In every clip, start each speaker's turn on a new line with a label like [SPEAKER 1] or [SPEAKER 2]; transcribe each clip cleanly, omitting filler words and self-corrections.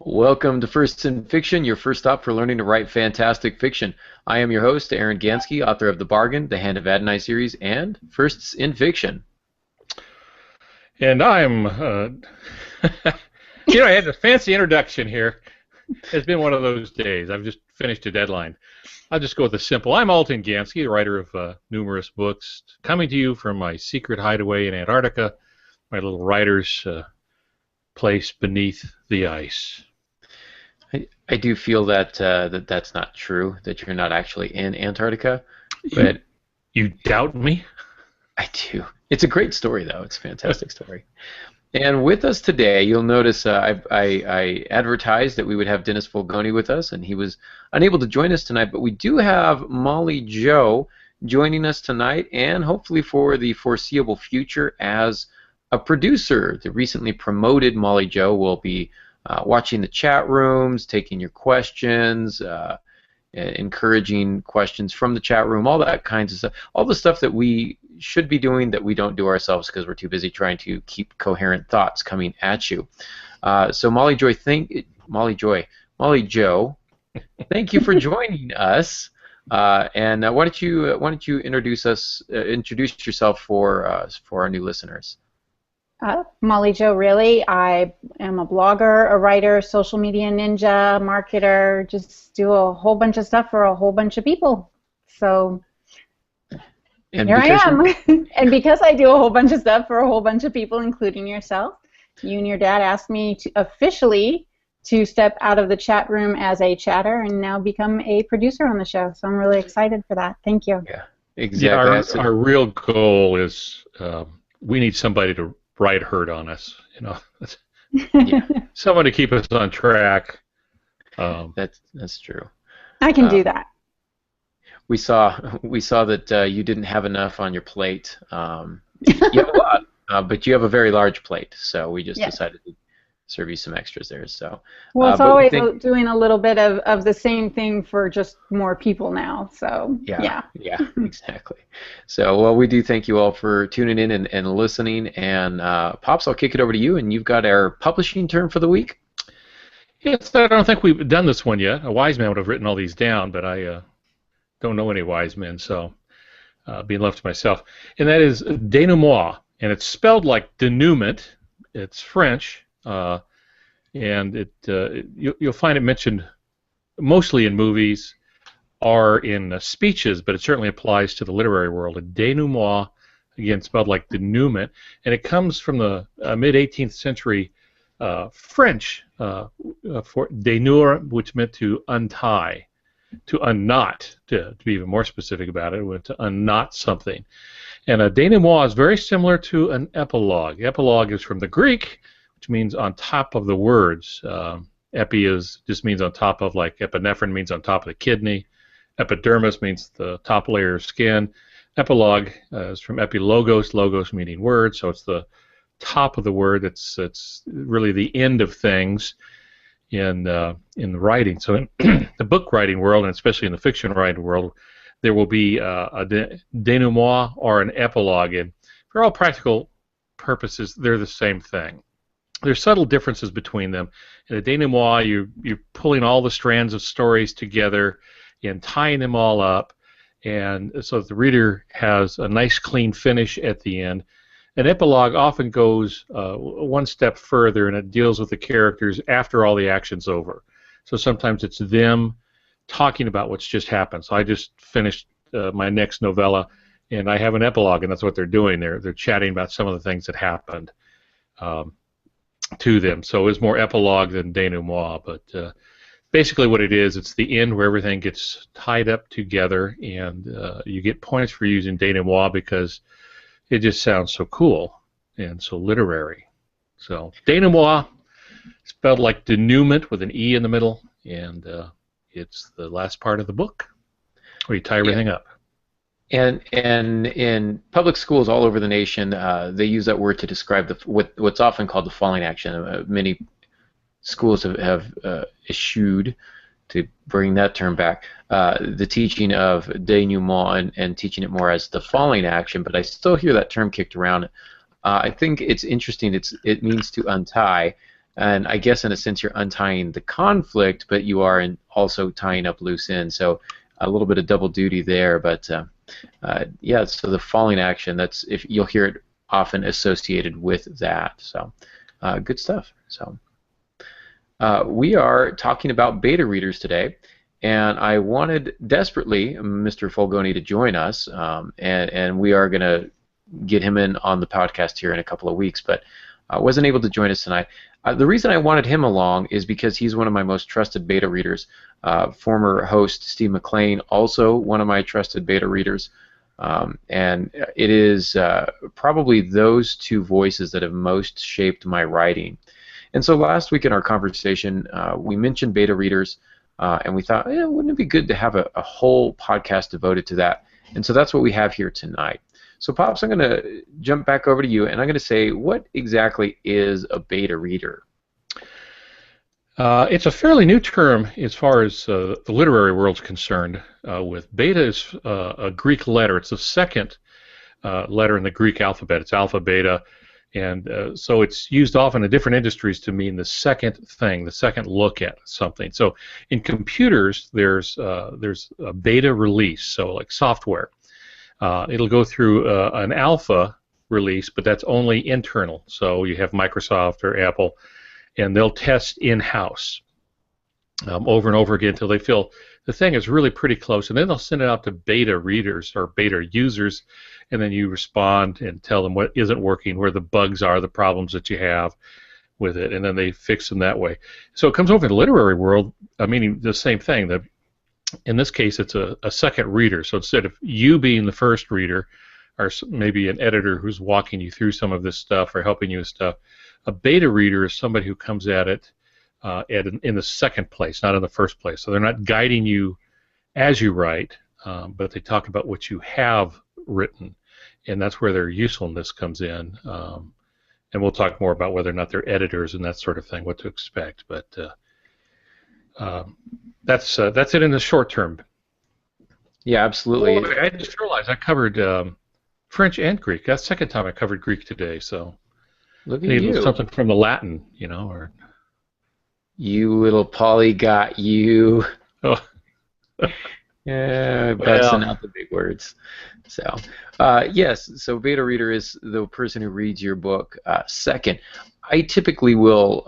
[SPEAKER 1] Welcome to First in Fiction, your first stop for learning to write fantastic fiction. I am your host, Aaron Gansky, author of The Bargain, the Hand of Adonai series, and Firsts in Fiction.
[SPEAKER 2] And I'm, I had a fancy introduction here. It's been one of those days. I've just finished a deadline. I'll just go with the simple. I'm Alton Gansky, the writer of numerous books, coming to you from my secret hideaway in Antarctica, my little writer's place beneath the ice.
[SPEAKER 1] I do feel that that's not true, that you're not actually in Antarctica. But
[SPEAKER 2] You doubt me?
[SPEAKER 1] I do. It's a great story, though. It's a fantastic story. And with us today, you'll notice I advertised that we would have Dennis Fulgoni with us, and he was unable to join us tonight, but we do have Molly Jo joining us tonight, and hopefully for the foreseeable future as a producer. The recently promoted Molly Jo will be watching the chat rooms, taking your questions, encouraging questions from the chat room, all that kinds of stuff, all the stuff that we should be doing that we don't do ourselves because we're too busy trying to keep coherent thoughts coming at you. So Molly Jo, thank you for joining us. And why don't you introduce yourself for our new listeners?
[SPEAKER 3] Molly Jo, really. I am a blogger, a writer, social media ninja, marketer, just do a whole bunch of stuff for a whole bunch of people. So here I am. And because I do a whole bunch of stuff for a whole bunch of people, including yourself, you and your dad asked me to officially step out of the chat room as a chatter and now become a producer on the show. So I'm really excited for that. Thank you.
[SPEAKER 1] Yeah, exactly.
[SPEAKER 2] Yeah, our real goal is we need somebody to write herd on us,
[SPEAKER 1] Yeah.
[SPEAKER 2] Someone to keep us on track.
[SPEAKER 1] That's true.
[SPEAKER 3] I can do that.
[SPEAKER 1] We saw that you didn't have enough on your plate. You have a lot, but you have a very large plate, so we just decided to serve you some extras there. So
[SPEAKER 3] well, it's always doing a little bit of the same thing for just more people now. So yeah,
[SPEAKER 1] exactly. So well, we do thank you all for tuning in and listening. And Pops, I'll kick it over to you, and you've got our publishing term for the week.
[SPEAKER 2] Yes, I don't think we've done this one yet. A wise man would have written all these down, but I don't know any wise men, so being left to myself. And that is denouement, and it's spelled like denouement. It's French. And you'll find it mentioned mostly in movies or in speeches, but it certainly applies to the literary world. A denouement, again, spelled like denouement, and it comes from the mid-18th century French for dénouer, which meant to untie, to unknot, to be even more specific about it, to unknot something. And a denouement is very similar to an epilogue. Epilogue is from the Greek, which means on top of the words. Epi just means on top of, like epinephrine means on top of the kidney. Epidermis means the top layer of skin. Epilogue is from epilogos, logos meaning word, so it's the top of the word. It's really the end of things in the writing. So in the book writing world, and especially in the fiction writing world, there will be a denouement or an epilogue, and for all practical purposes, they're the same thing. There's subtle differences between them. In a denouement, you're pulling all the strands of stories together and tying them all up, and so that the reader has a nice, clean finish at the end. An epilogue often goes one step further, and it deals with the characters after all the action's over. So sometimes it's them talking about what's just happened. So I just finished my next novella, and I have an epilogue, and that's what they're doing. They're chatting about some of the things that happened to them. So it's more epilogue than denouement, but basically what it is, it's the end where everything gets tied up together, and you get points for using denouement because it just sounds so cool and so literary. So denouement, spelled like denouement with an E in the middle, and it's the last part of the book where you tie everything up.
[SPEAKER 1] And in public schools all over the nation, they use that word to describe what's often called the falling action. Many schools have eschewed, to bring that term back, the teaching of denouement and teaching it more as the falling action, but I still hear that term kicked around. I think it's interesting. It means to untie. and I guess in a sense you're untying the conflict, but you are also tying up loose ends. So a little bit of double duty there. But yeah, so the falling action, that's, if you'll hear it often associated with that. So good stuff. So we are talking about beta readers today, and I wanted desperately Mr. Fulgoni to join us, and we are going to get him in on the podcast here in a couple of weeks, but wasn't able to join us tonight. The reason I wanted him along is because he's one of my most trusted beta readers. Former host Steve McLean, also one of my trusted beta readers. And it is probably those two voices that have most shaped my writing. And so last week in our conversation, we mentioned beta readers, and we thought, wouldn't it be good to have a whole podcast devoted to that? And so that's what we have here tonight. So Pops, I'm going to jump back over to you, and I'm going to say, what exactly is a beta reader?
[SPEAKER 2] It's a fairly new term as far as the literary world's concerned. With beta is a Greek letter. It's the second letter in the Greek alphabet. It's alpha, beta, and so it's used often in different industries to mean the second thing, the second look at something. So in computers, there's a beta release, so like software. It'll go through an alpha release, but that's only internal. So you have Microsoft or Apple, and they'll test in-house over and over again until they feel the thing is really pretty close, and then they'll send it out to beta readers or beta users, and then you respond and tell them what isn't working, where the bugs are, the problems that you have with it, and then they fix them that way. So it comes over in the literary world, meaning the same thing. In this case, it's a second reader. So instead of you being the first reader, or maybe an editor who's walking you through some of this stuff or helping you with stuff, a beta reader is somebody who comes at it in the second place, not in the first place. So they're not guiding you as you write, but they talk about what you have written, and that's where their usefulness comes in. And we'll talk more about whether or not they're editors and that sort of thing, what to expect. But that's it in the short term.
[SPEAKER 1] Yeah, absolutely.
[SPEAKER 2] Oh, I just realized I covered French and Greek. That's the second time I covered Greek today. So
[SPEAKER 1] look at you.
[SPEAKER 2] Something from the Latin, or
[SPEAKER 1] you little polygot, you.
[SPEAKER 2] Oh.
[SPEAKER 1] Yeah, busting out the big words. So, yes, so beta reader is the person who reads your book. Second, I typically will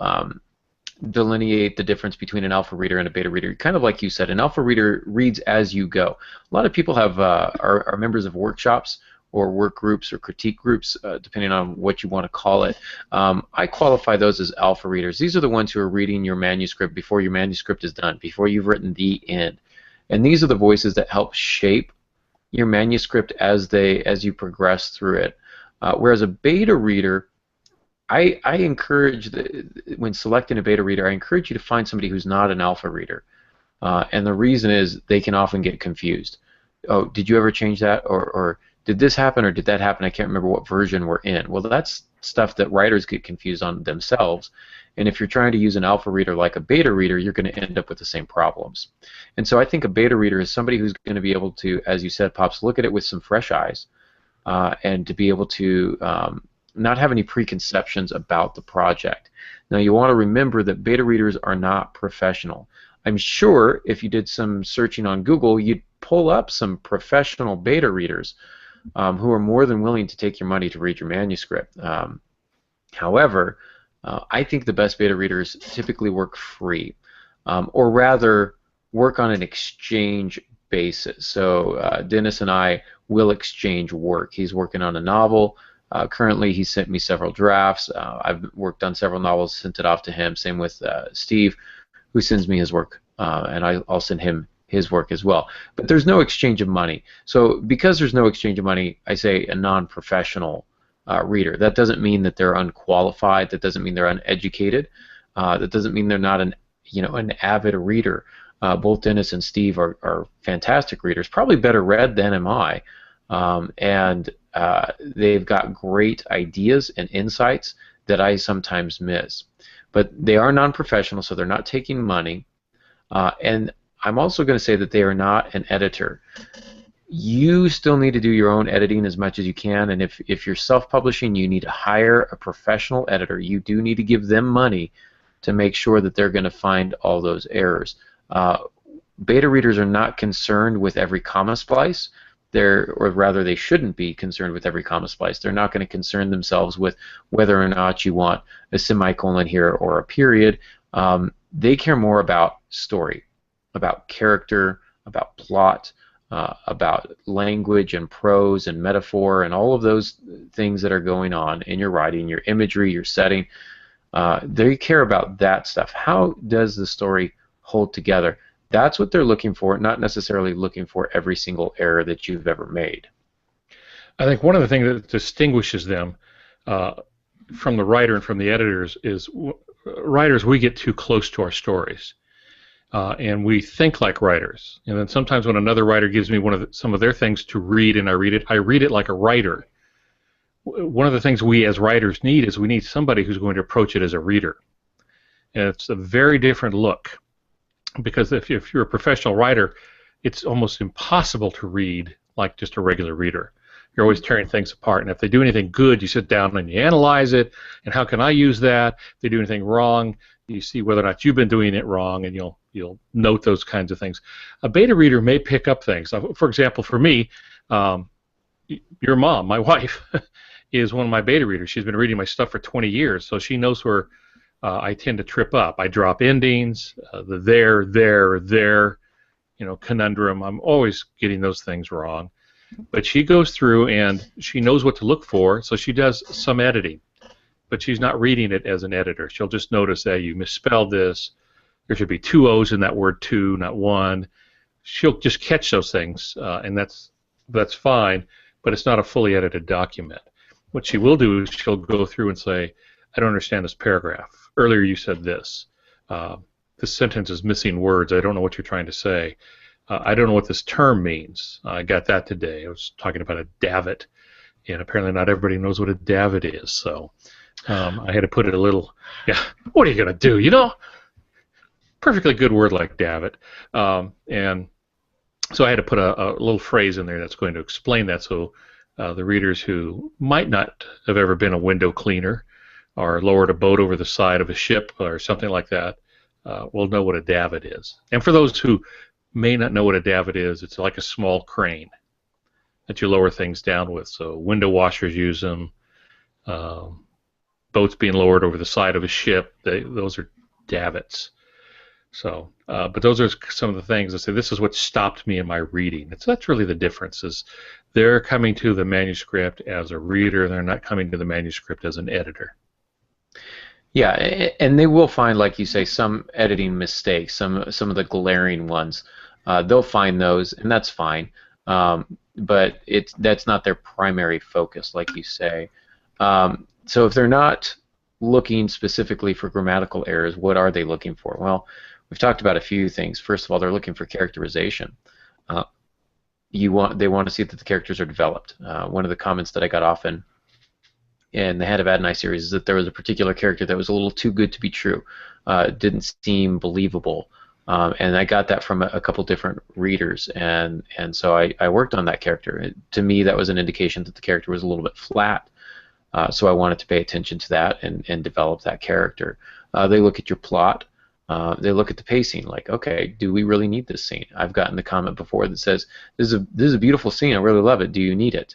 [SPEAKER 1] delineate the difference between an alpha reader and a beta reader. Kind of like you said, an alpha reader reads as you go. A lot of people have are members of workshops or work groups or critique groups, depending on what you want to call it. I qualify those as alpha readers. These are the ones who are reading your manuscript before your manuscript is done, before you've written the end. And these are the voices that help shape your manuscript as you progress through it. Whereas a beta reader, I encourage, when selecting a beta reader, I encourage you to find somebody who's not an alpha reader. And the reason is they can often get confused. Oh, did you ever change that? Or did this happen or did that happen? I can't remember what version we're in. Well, that's stuff that writers get confused on themselves. And if you're trying to use an alpha reader like a beta reader, you're going to end up with the same problems. And so I think a beta reader is somebody who's going to be able to, as you said, Pops, look at it with some fresh eyes and to be able to not have any preconceptions about the project. Now, you want to remember that beta readers are not professional. I'm sure if you did some searching on Google, you'd pull up some professional beta readers who are more than willing to take your money to read your manuscript. However, I think the best beta readers typically work free, or rather work on an exchange basis. So Dennis and I will exchange work. He's working on a novel. Currently, he sent me several drafts. I've worked on several novels, sent it off to him. Same with Steve, who sends me his work, and I'll send him his work as well. But there's no exchange of money. So because there's no exchange of money, I say a non-professional reader. That doesn't mean that they're unqualified. That doesn't mean they're uneducated. That doesn't mean they're not an avid reader. Both Dennis and Steve are fantastic readers, probably better read than am I, and they've got great ideas and insights that I sometimes miss. But they are non-professional, so they're not taking money, and I'm also going to say that they are not an editor. You still need to do your own editing as much as you can, and if you're self-publishing, you need to hire a professional editor. You do need to give them money to make sure that they're going to find all those errors. Beta readers are not concerned with every comma splice. Or rather, they shouldn't be concerned with every comma splice. They're not going to concern themselves with whether or not you want a semicolon here or a period. They care more about story, about character, about plot, about language and prose and metaphor and all of those things that are going on in your writing, your imagery, your setting. They care about that stuff. How does the story hold together? That's what they're looking for, not necessarily looking for every single error that you've ever made.
[SPEAKER 2] I think one of the things that distinguishes them from the writer and from the editors is writers, we get too close to our stories. And we think like writers. And then sometimes when another writer gives me some of their things to read and I read it like a writer. One of the things we as writers need is we need somebody who's going to approach it as a reader. And it's a very different look. Because if you're a professional writer, it's almost impossible to read like just a regular reader. You're always tearing things apart, and if they do anything good, you sit down and you analyze it, and how can I use that? If they do anything wrong, you see whether or not you've been doing it wrong, and you'll note those kinds of things. A beta reader may pick up things. For example, for me, your mom, my wife, is one of my beta readers. She's been reading my stuff for 20 years, so she knows where I tend to trip up. I drop endings, the there, conundrum. I'm always getting those things wrong. But she goes through and she knows what to look for, so she does some editing. But she's not reading it as an editor. She'll just notice that you misspelled this. There should be 2 O's in that word 2, not 1. She'll just catch those things, and that's fine, but it's not a fully edited document. What she will do is she'll go through and say, I don't understand this paragraph. Earlier you said this. This sentence is missing words. I don't know what you're trying to say. I don't know what this term means. I got that today. I was talking about a davit, and apparently not everybody knows what a davit is. So I had to put it a little, what are you going to do, Perfectly good word like davit. And so I had to put a little phrase in there that's going to explain that so the readers who might not have ever been a window cleaner or lowered a boat over the side of a ship or something like that will know what a davit is. And for those who may not know what a davit is, it's like a small crane that you lower things down with. So window washers use them. Boats being lowered over the side of a ship, those are davits. So, but those are some of the things that say this is what stopped me in my reading. So that's really the difference. Is they're coming to the manuscript as a reader, they're not coming to the manuscript as an editor.
[SPEAKER 1] Yeah, and they will find, like you say, some editing mistakes, some of the glaring ones. They'll find those, and that's fine. But that's not their primary focus, like you say. So if they're not looking specifically for grammatical errors, what are they looking for? Well, we've talked about a few things. First of all, they're looking for characterization. They want to see that the characters are developed. One of the comments that I got often in the Hand of Adonai series is that there was a particular character that was a little too good to be true. Didn't seem believable. And I got that from a couple different readers, and so I worked on that character. To me, that was an indication that the character was a little bit flat. So I wanted to pay attention to that and develop that character. They look at your plot. They look at the pacing, like, okay, do we really need this scene? I've gotten the comment before that says, this is a beautiful scene, I really love it, do you need it?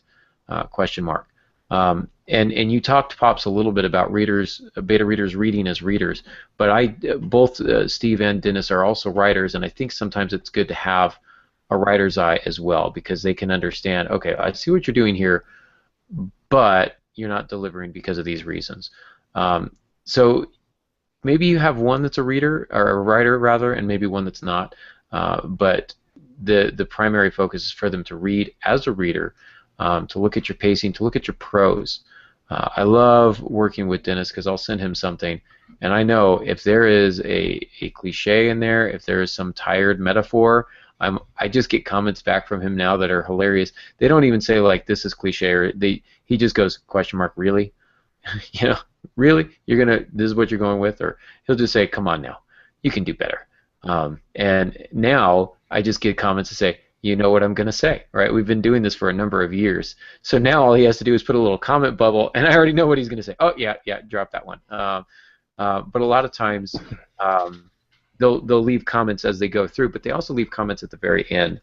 [SPEAKER 1] Question mark. And you talked, Pops, a little bit about beta readers reading as readers, but both Steve and Dennis are also writers, and I think sometimes it's good to have a writer's eye as well, because they can understand, okay, I see what you're doing here, but you're not delivering because of these reasons. So maybe you have one that's a reader, or a writer rather, and maybe one that's not, but the primary focus is for them to read as a reader, to look at your pacing, to look at your prose. I love working with Dennis because I'll send him something, and I know if there is a cliche in there, if there is some tired metaphor, I just get comments back from him now that are hilarious. They don't even say like this is cliche, or he just goes question mark really, really this is what you're going with, or he'll just say come on now, you can do better. And now I just get comments to say, you know what I'm going to say, right? We've been doing this for a number of years. So now all he has to do is put a little comment bubble, and I already know what he's going to say. Oh, yeah, drop that one. but a lot of times they'll leave comments as they go through, but they also leave comments at the very end.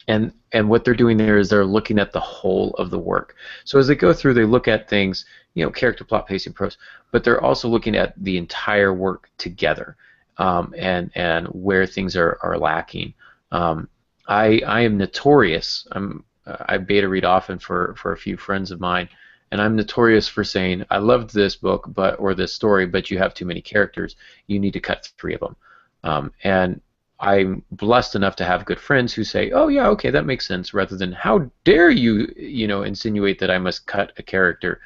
[SPEAKER 1] And what they're doing there is they're looking at the whole of the work. So as they go through, they look at things, character, plot, pacing, prose, but they're also looking at the entire work together, and where things are lacking. I am notorious. I beta read often for a few friends of mine, and I'm notorious for saying, I loved this book, or this story, but you have too many characters. You need to cut 3 of them. And I'm blessed enough to have good friends who say, "Oh yeah, okay, that makes sense," rather than "How dare you, insinuate that I must cut a character."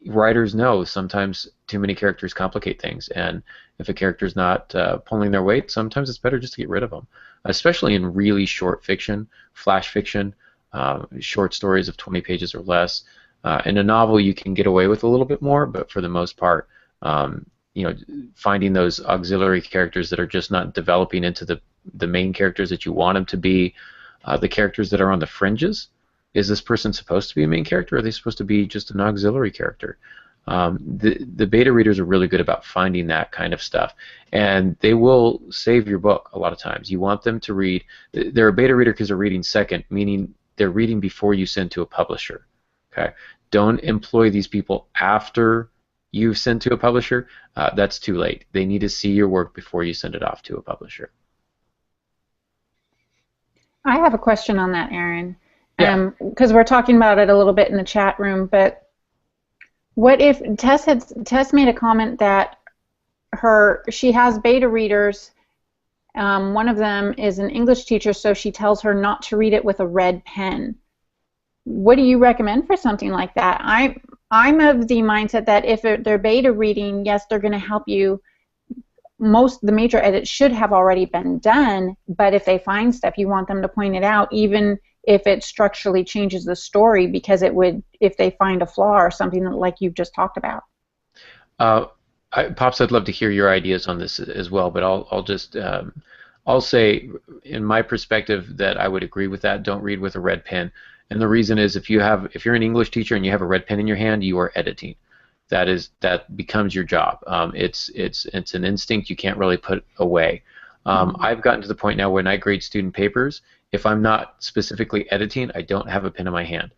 [SPEAKER 1] Writers know sometimes too many characters complicate things, and if a character's not pulling their weight, sometimes it's better just to get rid of them. Especially in really short fiction, flash fiction, short stories of 20 pages or less. In a novel, you can get away with a little bit more, but for the most part, finding those auxiliary characters that are just not developing into the main characters that you want them to be, the characters that are on the fringes. Is this person supposed to be a main character, or are they supposed to be just an auxiliary character? The beta readers are really good about finding that kind of stuff, and they will save your book a lot of times. You want them to read. They're a beta reader because they're reading second, meaning they're reading before you send to a publisher. Okay, don't employ these people after you've sent to a publisher. That's too late. They need to see your work before you send it off to a publisher.
[SPEAKER 3] I have a question on that, Aaron.
[SPEAKER 1] Yeah.
[SPEAKER 3] Because we're talking about it a little bit in the chat room, but what if Tess made a comment that she has beta readers. One of them is an English teacher, so she tells her not to read it with a red pen. What do you recommend for something like that? I'm of the mindset that if they're beta reading, yes, they're going to help you. The major edits should have already been done, but if they find stuff, you want them to point it out, even if it structurally changes the story, because it would, if they find a flaw or something like you've just talked about.
[SPEAKER 1] Pops, I'd love to hear your ideas on this as well, but I'll say, in my perspective, that I would agree with that. Don't read with a red pen, and the reason is if you're an English teacher and you have a red pen in your hand, you are editing. That becomes your job. It's an instinct you can't really put away. I've gotten to the point now when I grade student papers, if I'm not specifically editing, I don't have a pen in my hand.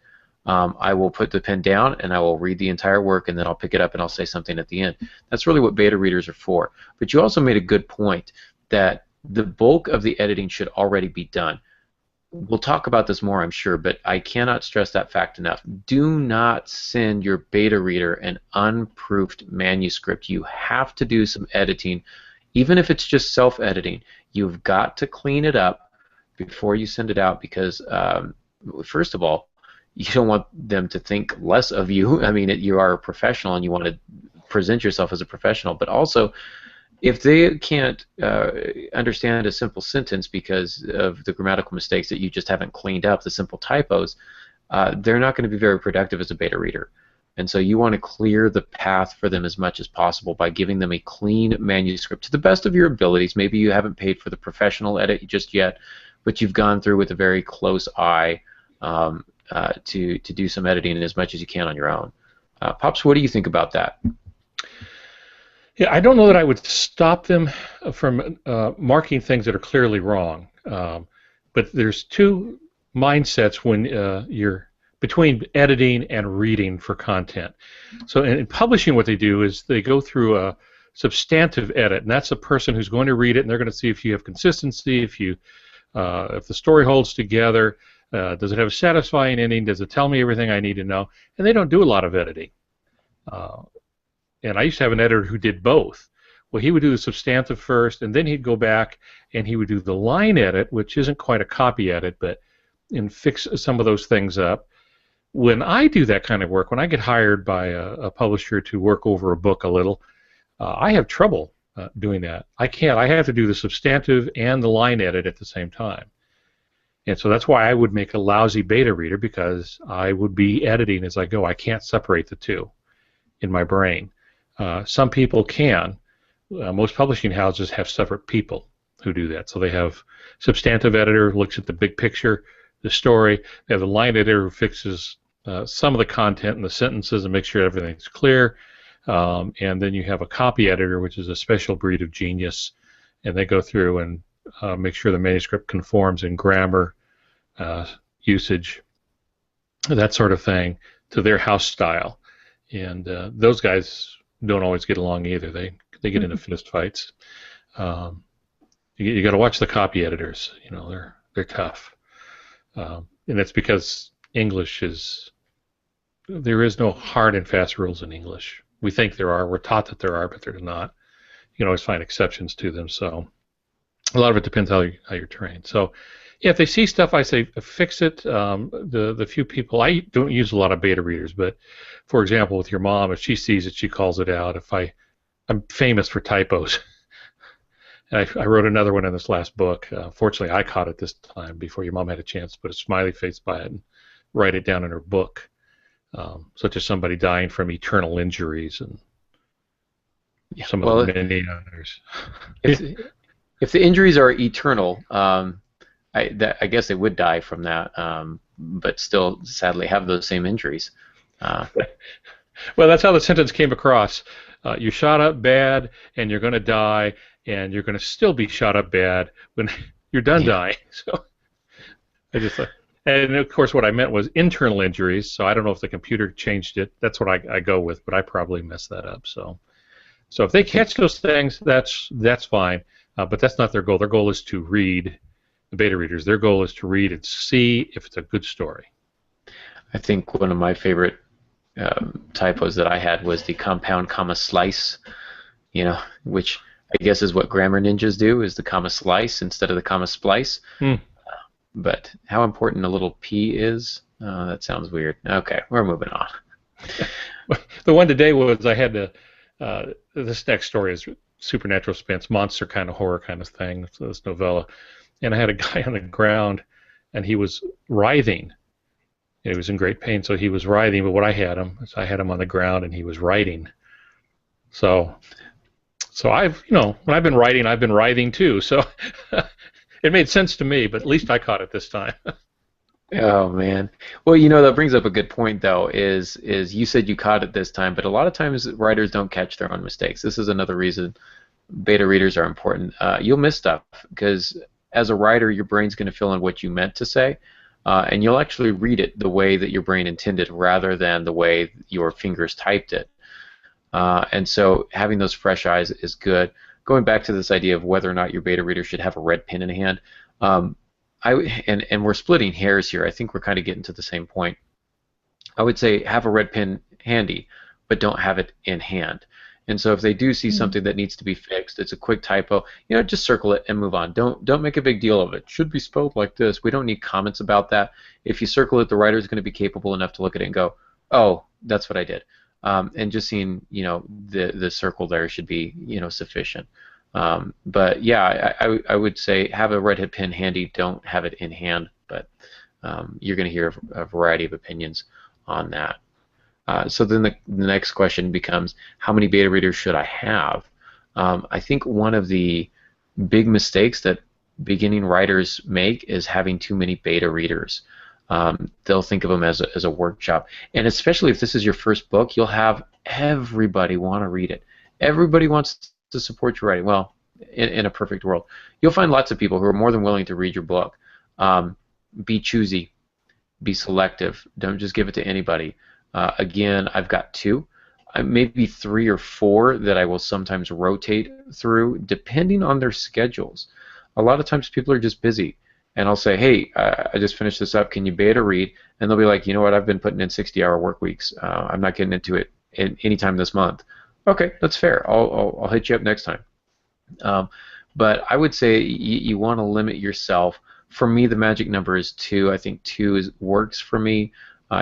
[SPEAKER 1] I will put the pen down and I will read the entire work, and then I'll pick it up and I'll say something at the end. That's really what beta readers are for. But you also made a good point that the bulk of the editing should already be done. We'll talk about this more, I'm sure, but I cannot stress that fact enough. Do not send your beta reader an unproofed manuscript. You have to do some editing, even if it's just self-editing. You've got to clean it up before you send it out, because first of all, you don't want them to think less of you. I mean, you are a professional and you want to present yourself as a professional, but also if they can't understand a simple sentence because of the grammatical mistakes that you just haven't cleaned up, the simple typos, they're not going to be very productive as a beta reader. And so you want to clear the path for them as much as possible by giving them a clean manuscript to the best of your abilities. Maybe you haven't paid for the professional edit just yet, but you've gone through with a very close eye to do some editing as much as you can on your own. Pops, what do you think about that?
[SPEAKER 2] Yeah, I don't know that I would stop them from marking things that are clearly wrong. But there's two mindsets when you're between editing and reading for content. So in publishing, what they do is they go through a substantive edit, and that's a person who's going to read it, and they're going to see if you have consistency, if the story holds together, does it have a satisfying ending, does it tell me everything I need to know, and they don't do a lot of editing. And I used to have an editor who did both. Well, he would do the substantive first, and then he'd go back and he would do the line edit, which isn't quite a copy edit, and fix some of those things up. When I do that kind of work, when I get hired by a publisher to work over a book a little, I have trouble doing that. I can't. I have to do the substantive and the line edit at the same time. And so that's why I would make a lousy beta reader, because I would be editing as I go. I can't separate the two in my brain. Some people can. Most publishing houses have separate people who do that. So they have substantive editor who looks at the big picture, the story. They have the line editor who fixes some of the content and the sentences and makes sure everything's clear. and then you have a copy editor, which is a special breed of genius, and they go through and make sure the manuscript conforms in grammar, usage, that sort of thing, to their house style. And those guys don't always get along either. They get into fist fights. You got to watch the copy editors. You know, they're tough, and that's because English there is no hard and fast rules in English. We think there are. We're taught that there are, but they're not. You can always find exceptions to them. So a lot of it depends how you're trained. So yeah, if they see stuff, I say fix it. The few people, I don't use a lot of beta readers, but for example, with your mom, if she sees it, she calls it out. I'm famous for typos. I wrote another one in this last book. Fortunately, I caught it this time before your mom had a chance to put a smiley face by it and write it down in her book, such as somebody dying from eternal injuries and some of the many others.
[SPEAKER 1] If the injuries are eternal, I guess they would die from that, but still sadly have those same injuries.
[SPEAKER 2] Well, that's how the sentence came across. You shot up bad, and you're going to die, and you're going to still be shot up bad when you're done dying. So I just thought, and of course what I meant was internal injuries, so I don't know if the computer changed it. That's what I go with, but I probably messed that up. So if they catch those things, that's fine, but that's not their goal. Their goal is to read. The beta readers, their goal is to read and see if it's a good story.
[SPEAKER 1] I think one of my favorite typos that I had was the compound comma slice, which I guess is what grammar ninjas do, is the comma slice instead of the comma splice. But how important a little P is, that sounds weird. Okay, we're moving on.
[SPEAKER 2] The one today was I had to, this next story is supernatural suspense, monster kind of horror kind of thing, so this novella. And I had a guy on the ground, and he was writhing. He was in great pain, so he was writhing. But what I had him on the ground, and he was writing. So I've, when I've been writing, I've been writhing too. So it made sense to me, but at least I caught it this time.
[SPEAKER 1] Oh man. Well, that brings up a good point though. Is you said you caught it this time, but a lot of times writers don't catch their own mistakes. This is another reason beta readers are important. You'll miss stuff because as a writer, your brain's going to fill in what you meant to say, and you'll actually read it the way that your brain intended rather than the way your fingers typed it. And so having those fresh eyes is good. Going back to this idea of whether or not your beta reader should have a red pen in hand, and we're splitting hairs here. I think we're kind of getting to the same point. I would say have a red pen handy, but don't have it in hand. And so if they do see something that needs to be fixed, it's a quick typo, just circle it and move on. Don't make a big deal of it. It should be spelled like this. We don't need comments about that. If you circle it, the writer is going to be capable enough to look at it and go, oh, that's what I did. And just seeing, the circle there should be, sufficient. But yeah, I would say have a redhead pen handy. Don't have it in hand, but you're going to hear a variety of opinions on that. So then the next question becomes, how many beta readers should I have? I think one of the big mistakes that beginning writers make is having too many beta readers. They'll think of them as a workshop. And especially if this is your first book, you'll have everybody want to read it. Everybody wants to support your writing. Well, in a perfect world. You'll find lots of people who are more than willing to read your book. Be choosy. Be selective. Don't just give it to anybody. Again, I've got 2, maybe 3 or 4 that I will sometimes rotate through depending on their schedules. A lot of times people are just busy, and I'll say, hey, I just finished this up, can you beta read? And they'll be like, you know what, I've been putting in 60-hour work weeks. I'm not getting into it any time this month. Okay, that's fair. I'll hit you up next time. But I would say you want to limit yourself. For me, the magic number is 2. I think 2 works for me.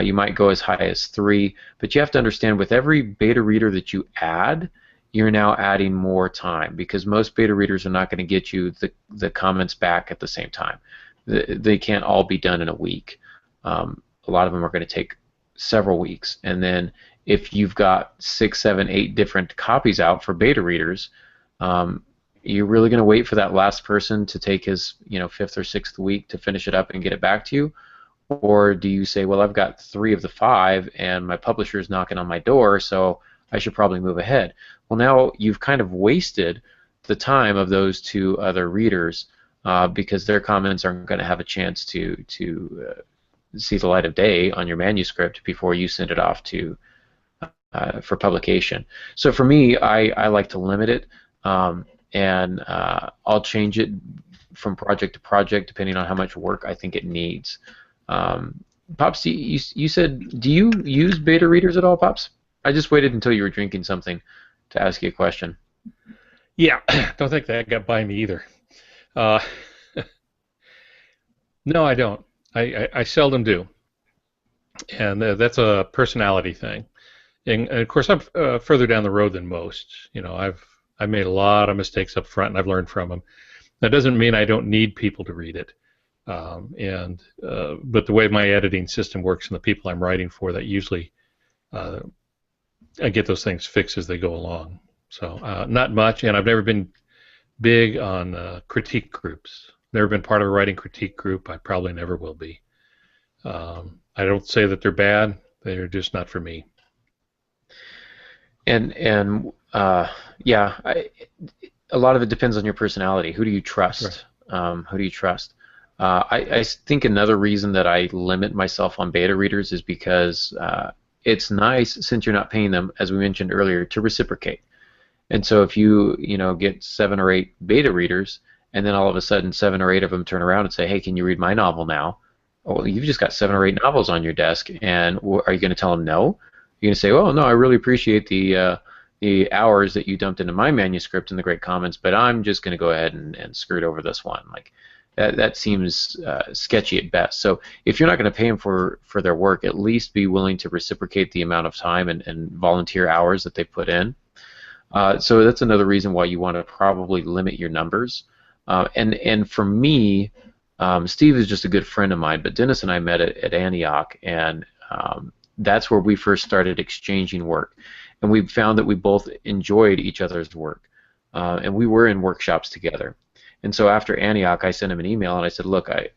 [SPEAKER 1] You might go as high as 3, but you have to understand with every beta reader that you add, you're now adding more time because most beta readers are not going to get you the comments back at the same time. They can't all be done in a week. A lot of them are going to take several weeks, and then if you've got 6, 7, 8 different copies out for beta readers, you're really going to wait for that last person to take his 5th or 6th week to finish it up and get it back to you? Or do you say, well, I've got 3 of the 5 and my publisher's knocking on my door, so I should probably move ahead. Well, now you've kind of wasted the time of those two other readers because their comments aren't going to have a chance to see the light of day on your manuscript before you send it off to for publication. So for me, I like to limit it, and I'll change it from project to project depending on how much work I think it needs. Pops, you said, do you use beta readers at all, Pops? I just waited until you were drinking something to ask you a question.
[SPEAKER 2] Yeah, don't think that got by me either. Uh, no, I don't. I seldom do, and that's a personality thing. And of course, I'm further down the road than most. You know, I've made a lot of mistakes up front, and I've learned from them. That doesn't mean I don't need people to read it. But the way my editing system works and the people I'm writing for, that usually I get those things fixed as they go along. So not much, and I've never been big on critique groups. Never been part of a writing critique group. I probably never will be. I don't say that they're bad. They're just not for me.
[SPEAKER 1] And yeah, a lot of it depends on your personality. Who do you trust? Right. Who do you trust? I think another reason that I limit myself on beta readers is because it's nice, since you're not paying them, as we mentioned earlier, to reciprocate. And so if you get 7 or 8 beta readers, and then all of a sudden 7 or 8 of them turn around and say, "Hey, can you read my novel now?" Well, you've just got 7 or 8 novels on your desk, and are you going to tell them no? You're going to say, "Oh no, I really appreciate the hours that you dumped into my manuscript and the great comments, but I'm just going to go ahead and screw it over this one." Like that seems sketchy at best. So if you're not going to pay them for their work, at least be willing to reciprocate the amount of time and volunteer hours that they put in. So that's another reason why you want to probably limit your numbers. And for me, Steve is just a good friend of mine, but Dennis and I met at Antioch, and that's where we first started exchanging work. And we found that we both enjoyed each other's work, and we were in workshops together. And so after Antioch, I sent him an email and I said, "Look, I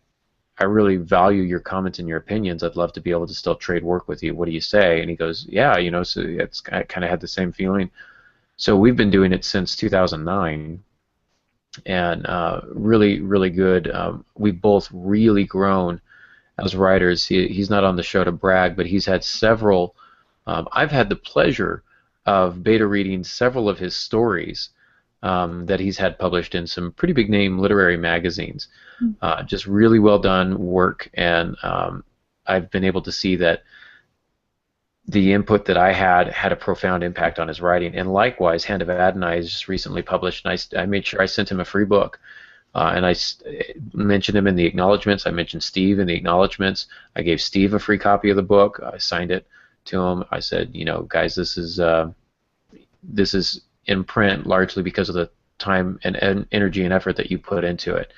[SPEAKER 1] really value your comments and your opinions. I'd love to be able to still trade work with you. What do you say?" And he goes, "Yeah, so I kind of had the same feeling." So we've been doing it since 2009, and really, really good. We've both really grown as writers. He's not on the show to brag, but he's had several. I've had the pleasure of beta reading several of his stories that he's had published in some pretty big name literary magazines. Just really well done work, and I've been able to see that the input that I had a profound impact on his writing. And likewise, Hand of Adonai is just recently published, and I made sure I sent him a free book. And I mentioned him in the acknowledgments. I mentioned Steve in the acknowledgments. I gave Steve a free copy of the book. I signed it to him. I said, guys, this is in print largely because of the time and energy and effort that you put into it.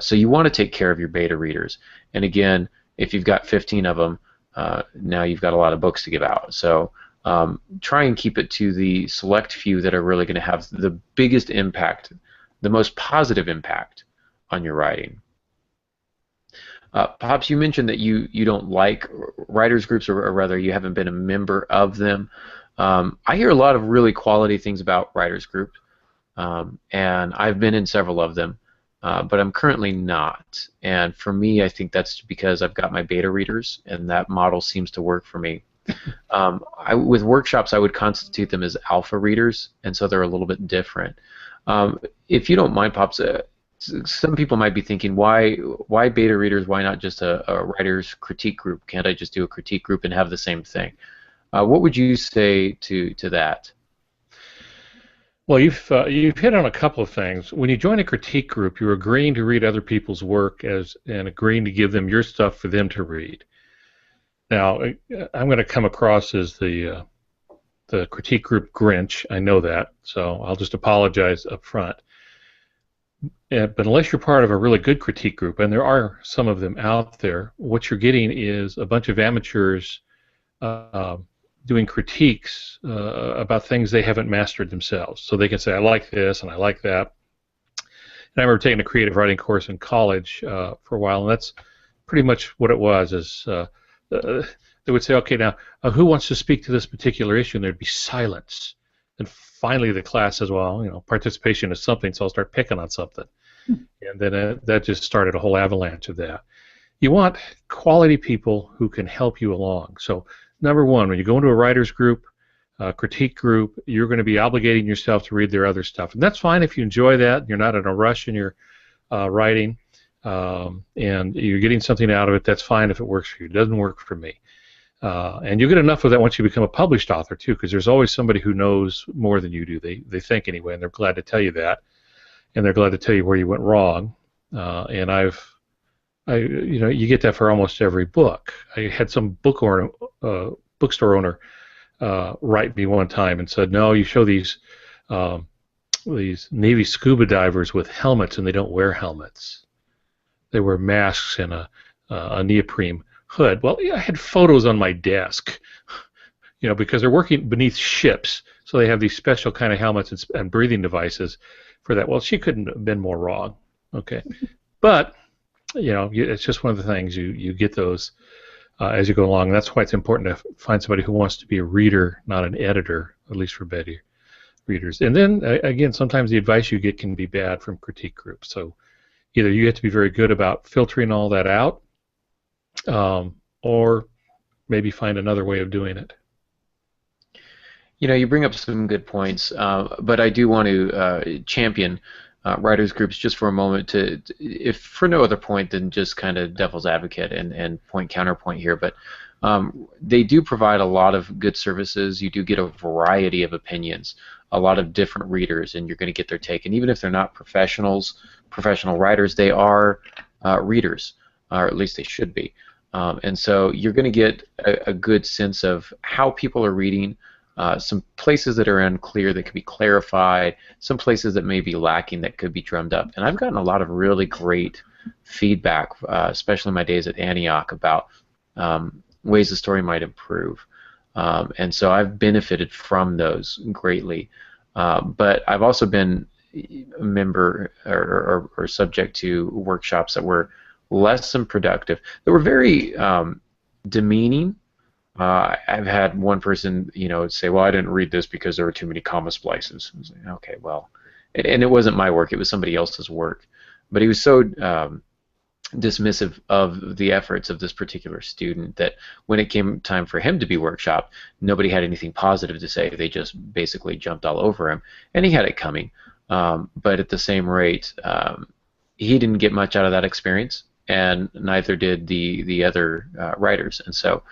[SPEAKER 1] So you want to take care of your beta readers. And again, if you've got 15 of them, now you've got a lot of books to give out. So try and keep it to the select few that are really going to have the biggest impact, the most positive impact on your writing. Pops, you mentioned that you don't like writers groups, or rather you haven't been a member of them. I hear a lot of really quality things about writers groups, and I've been in several of them, but I'm currently not. And for me, I think that's because I've got my beta readers, and that model seems to work for me. With workshops, I would constitute them as alpha readers, and so they're a little bit different. If you don't mind, Pops, some people might be thinking, why beta readers? Why not just a writer's critique group? Can't I just do a critique group and have the same thing? What would you say to that?
[SPEAKER 2] Well, you've hit on a couple of things. When you join a critique group, you're agreeing to read other people's work and agreeing to give them your stuff for them to read. Now, I'm going to come across as the critique group Grinch. I know that, so I'll just apologize up front. But unless you're part of a really good critique group, and there are some of them out there, what you're getting is a bunch of amateurs doing critiques about things they haven't mastered themselves. So they can say, "I like this and I like that." And I remember taking a creative writing course in college for a while, and that's pretty much what it was. they would say, okay, now who wants to speak to this particular issue? And there'd be silence. And finally, the class says, well, participation is something, so I'll start picking on something. And then that just started a whole avalanche of that. You want quality people who can help you along. So number one, when you go into a writer's group, critique group, you're going to be obligating yourself to read their other stuff. And that's fine if you enjoy that. You're not in a rush in your writing, and you're getting something out of it. That's fine if it works for you. It doesn't work for me. And you get enough of that once you become a published author, too, because there's always somebody who knows more than you do. They think anyway, and they're glad to tell you that. And they're glad to tell you where you went wrong. And you get that for almost every book. I had some bookstore owner write me one time and said, "No, you show these Navy scuba divers with helmets, and they don't wear helmets. They wear masks and a neoprene hood." Well, I had photos on my desk, because they're working beneath ships, so they have these special kind of helmets and breathing devices for that. Well, she couldn't have been more wrong. Okay, but it's just one of the things you get those as you go along. And that's why it's important to find somebody who wants to be a reader, not an editor, at least for better readers. And then again, sometimes the advice you get can be bad from critique groups. So either you have to be very good about filtering all that out, or maybe find another way of doing it.
[SPEAKER 1] You bring up some good points, but I do want to champion writers groups just for a moment, if for no other point than just kind of devil's advocate and counterpoint here. But they do provide a lot of good services. You do get a variety of opinions, a lot of different readers, and you're going to get their take. And even if they're not professional writers, they are readers, or at least they should be. And so you're going to get a good sense of how people are reading. Some places that are unclear that could be clarified, some places that may be lacking that could be drummed up. And I've gotten a lot of really great feedback, especially in my days at Antioch, about ways the story might improve. And so I've benefited from those greatly. But I've also been a member or subject to workshops that were less than productive, that were very demeaning. I've had one person, say, "Well, I didn't read this because there were too many comma splices." I was like, okay, well, and it wasn't my work; it was somebody else's work. But he was so dismissive of the efforts of this particular student that when it came time for him to be workshopped, nobody had anything positive to say. They just basically jumped all over him, and he had it coming. But at the same rate, he didn't get much out of that experience, and neither did the other writers, and so.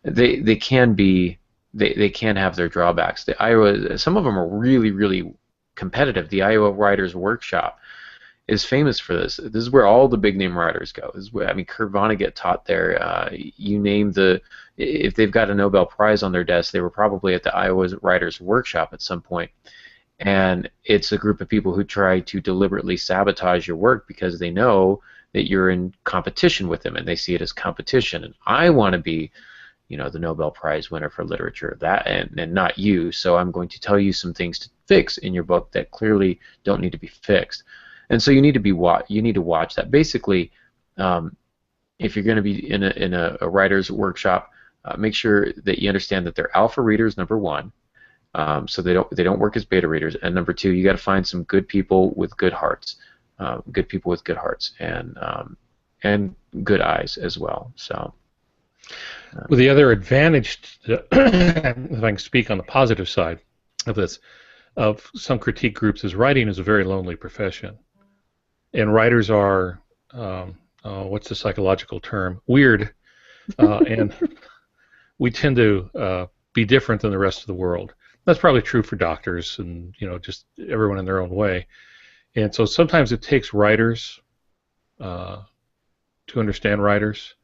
[SPEAKER 1] They can have their drawbacks. Some of them are really, really competitive. The Iowa Writers Workshop is famous for this. This is where all the big name writers go. This is where, Kurt Vonnegut taught there. You name if they've got a Nobel Prize on their desk, they were probably at the Iowa Writers Workshop at some point. And it's a group of people who try to deliberately sabotage your work because they know that you're in competition with them, and they see it as competition. And I want to be the Nobel Prize winner for literature, and not you, so I'm going to tell you some things to fix in your book that clearly don't need to be fixed. And so you need to watch that. Basically, if you're going to be in a writer's workshop, make sure that you understand that they're alpha readers, number one, so they don't work as beta readers, and number two, you got to find some good people with good hearts, and good eyes as well. So.
[SPEAKER 2] Well, the other advantage, if I can speak on the positive side of this, of some critique groups, is writing is a very lonely profession. And writers are, what's the psychological term? Weird. And we tend to be different than the rest of the world. That's probably true for doctors and, just everyone in their own way. And so sometimes it takes writers to understand writers.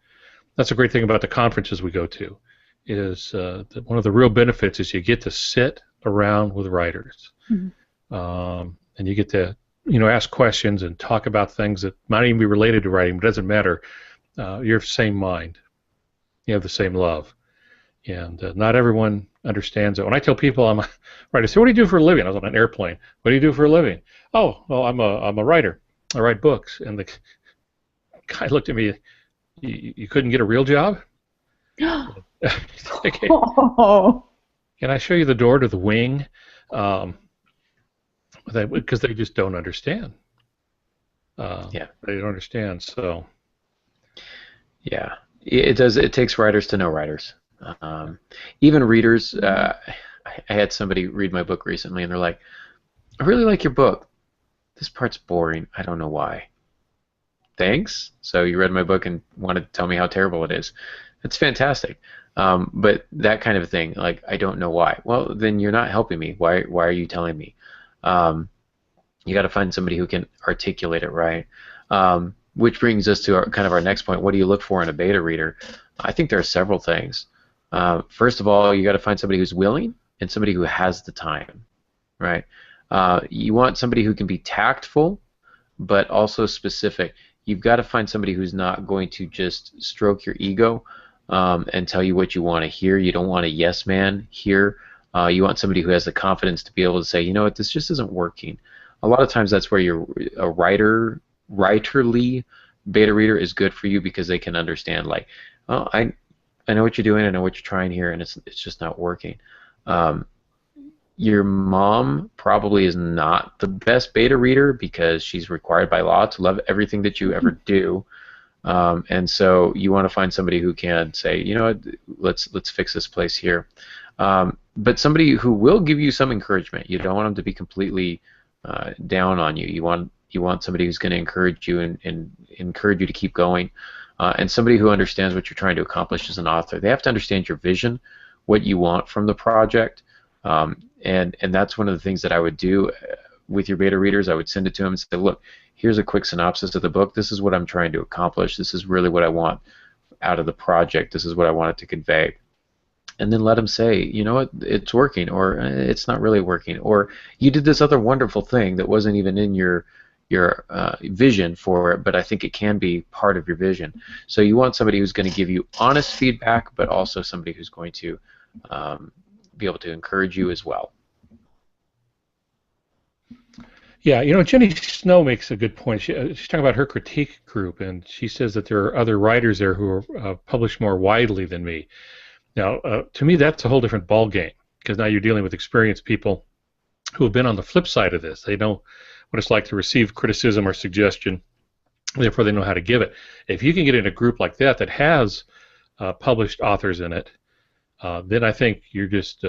[SPEAKER 2] That's a great thing about the conferences we go to, is that one of the real benefits is you get to sit around with writers, and you get to ask questions and talk about things that might even be related to writing, but it doesn't matter. You're of the same mind, you have the same love, and not everyone understands it. When I tell people I'm a writer, I say, "What do you do for a living?" I was on an airplane. "What do you do for a living?" "Oh, well, I'm a writer. I write books." And the guy looked at me. You couldn't get a real job? And Okay.
[SPEAKER 3] Oh.
[SPEAKER 2] Can I show you the door to the wing? Um, because they just don't understand.
[SPEAKER 1] Yeah.
[SPEAKER 2] They don't understand. So
[SPEAKER 1] Yeah, it does. It takes writers to know writers. Even readers. I had somebody read my book recently, and they're like, "I really like your book. This part's boring. I don't know why." Thanks. So you read my book and wanted to tell me how terrible it is. It's fantastic. But that kind of thing, like, I don't know why. Well, then you're not helping me. Why are you telling me? Um, you got to find somebody who can articulate it right. Which brings us to kind of our next point. What do you look for in a beta reader? I think there are several things. First of all, you got to find somebody who's willing and somebody who has the time, right? You want somebody who can be tactful, but also specific. You've got to find somebody who's not going to just stroke your ego and tell you what you want to hear. You don't want a yes man here. You want somebody who has the confidence to be able to say, you know what, this just isn't working. A lot of times that's where a writerly beta reader is good for you, because they can understand, like, oh, I know what you're doing, I know what you're trying here, and it's just not working. Your mom probably is not the best beta reader because she's required by law to love everything that you ever do, and so you want to find somebody who can say, you know what, let's fix this place here. But somebody who will give you some encouragement. You don't want them to be completely down on you. You want somebody who's going to encourage you and encourage you to keep going, and somebody who understands what you're trying to accomplish as an author. They have to understand your vision, what you want from the project, and that's one of the things that I would do with your beta readers. I would send it to them and say, look, here's a quick synopsis of the book. This is what I'm trying to accomplish. This is really what I want out of the project. This is what I want it to convey. And then let them say, you know what, it's working, or it's not really working, or you did this other wonderful thing that wasn't even in your vision for it, but I think it can be part of your vision. So you want somebody who's going to give you honest feedback, but also somebody who's going to be able to encourage you as well.
[SPEAKER 2] yeah, you know, Jenny Snow makes a good point. She's talking about her critique group, and she says that there are other writers there who are published more widely than me. Now, to me, that's a whole different ball game, because now you're dealing with experienced people who have been on the flip side of this. They know what it's like to receive criticism or suggestion, therefore they know how to give it. If you can get in a group like that that has published authors in it, then I think you're just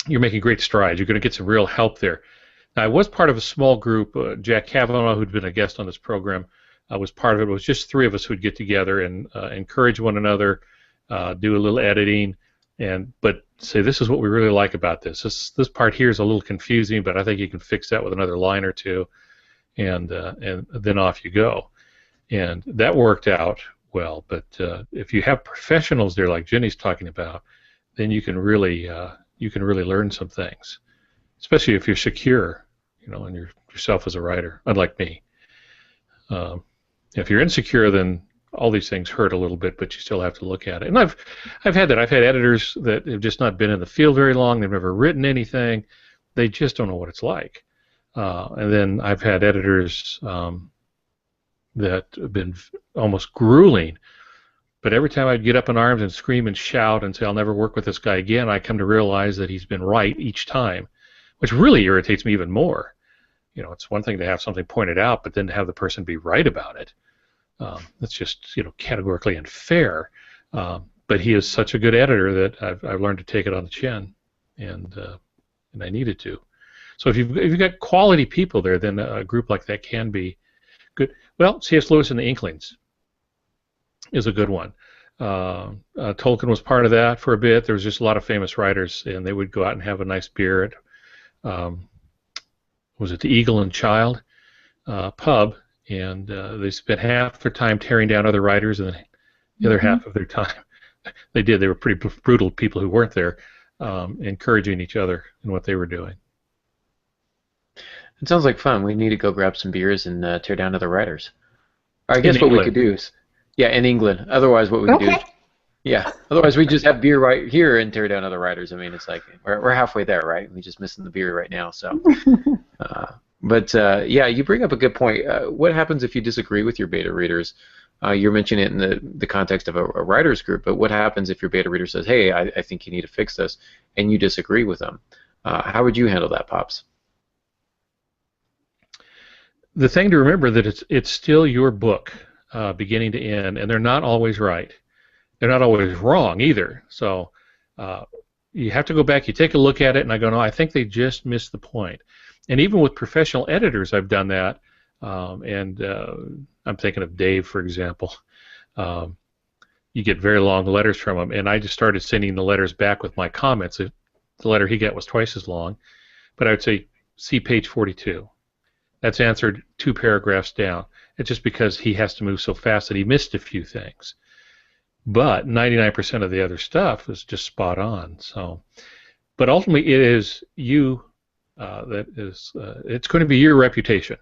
[SPEAKER 2] you're making great strides. You're going to get some real help there. Now, I was part of a small group. Jack Kavanaugh, who'd been a guest on this program, was part of it. It was just three of us who'd get together and encourage one another, do a little editing, but say, this is what we really like about this. This part here is a little confusing, but I think you can fix that with another line or two, and then off you go. And that worked out well. But if you have professionals there, like Jenny's talking about, then you can really learn some things, especially if you're secure, you know, in yourself as a writer. Unlike me, if you're insecure, then all these things hurt a little bit, but you still have to look at it. And I've had that. I've had editors that have just not been in the field very long. They've never written anything. They just don't know what it's like. And then I've had editors that have been almost grueling. But every time I'd get up in arms and scream and shout and say, I'll never work with this guy again, I come to realize that he's been right each time, which really irritates me even more. You know, it's one thing to have something pointed out, but then to have the person be right about it. That's just, you know, categorically unfair. But he is such a good editor that I've learned to take it on the chin, and I needed to. So if you've got quality people there, then a group like that can be good. Well, C.S. Lewis and the Inklings is a good one. Tolkien was part of that for a bit. There was just a lot of famous writers, and they would go out and have a nice beer at, was it the Eagle and Child pub, and they spent half their time tearing down other writers, and then the other half of their time they were pretty brutal people who weren't there, encouraging each other in what they were doing.
[SPEAKER 1] It sounds like fun. We need to go grab some beers and tear down other writers. Or I guess what we could do is, yeah, in England. Otherwise, what we could do is, yeah. Otherwise, we just have beer right here and tear down other writers. I mean, it's like we're halfway there, right? We're just missing the beer right now. So, but yeah, you bring up a good point. What happens if you disagree with your beta readers? You're mentioning it in the context of a writers group, but what happens if your beta reader says, hey, I think you need to fix this, and you disagree with them? How would you handle that, Pops?
[SPEAKER 2] The thing to remember that it's still your book, beginning to end, and they're not always right. They're not always wrong either. So you have to go back, you take a look at it, and I go, no, I think they just missed the point. And even with professional editors, I've done that. And I'm thinking of Dave, for example. You get very long letters from him, and I just started sending the letters back with my comments. The letter he got was twice as long, but I would say, see page 42. That's answered 2 paragraphs down. It's just because he has to move so fast that he missed a few things. But 99% of the other stuff is just spot on. So, but ultimately, it is you that is. It's going to be your reputation.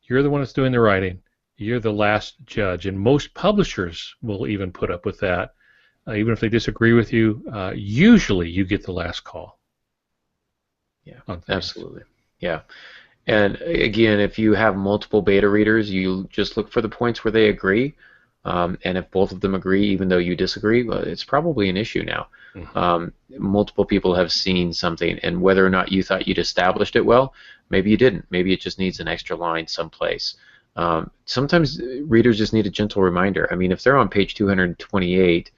[SPEAKER 2] You're the one that's doing the writing. You're the last judge, and most publishers will even put up with that, even if they disagree with you. Usually, you get the last call.
[SPEAKER 1] Yeah, absolutely. Yeah. And again, if you have multiple beta readers, you just look for the points where they agree. And if both of them agree, even though you disagree, well, it's probably an issue now. Multiple people have seen something, and whether or not you thought you'd established it well, maybe you didn't. Maybe it just needs an extra line someplace. Sometimes readers just need a gentle reminder. I mean, if they're on page 228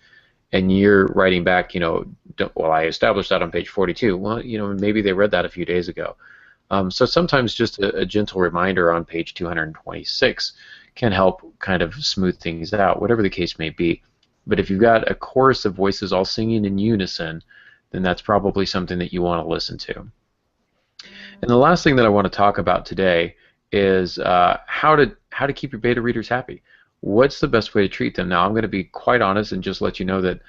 [SPEAKER 1] and you're writing back, well, I established that on page 42. Well, maybe they read that a few days ago. So sometimes just a gentle reminder on page 226 can help kind of smooth things out, whatever the case may be. But if you've got a chorus of voices all singing in unison, then that's probably something that you want to listen to. And the last thing that I want to talk about today is how to keep your beta readers happy. What's the best way to treat them? Now, I'm going to be quite honest and just let you know that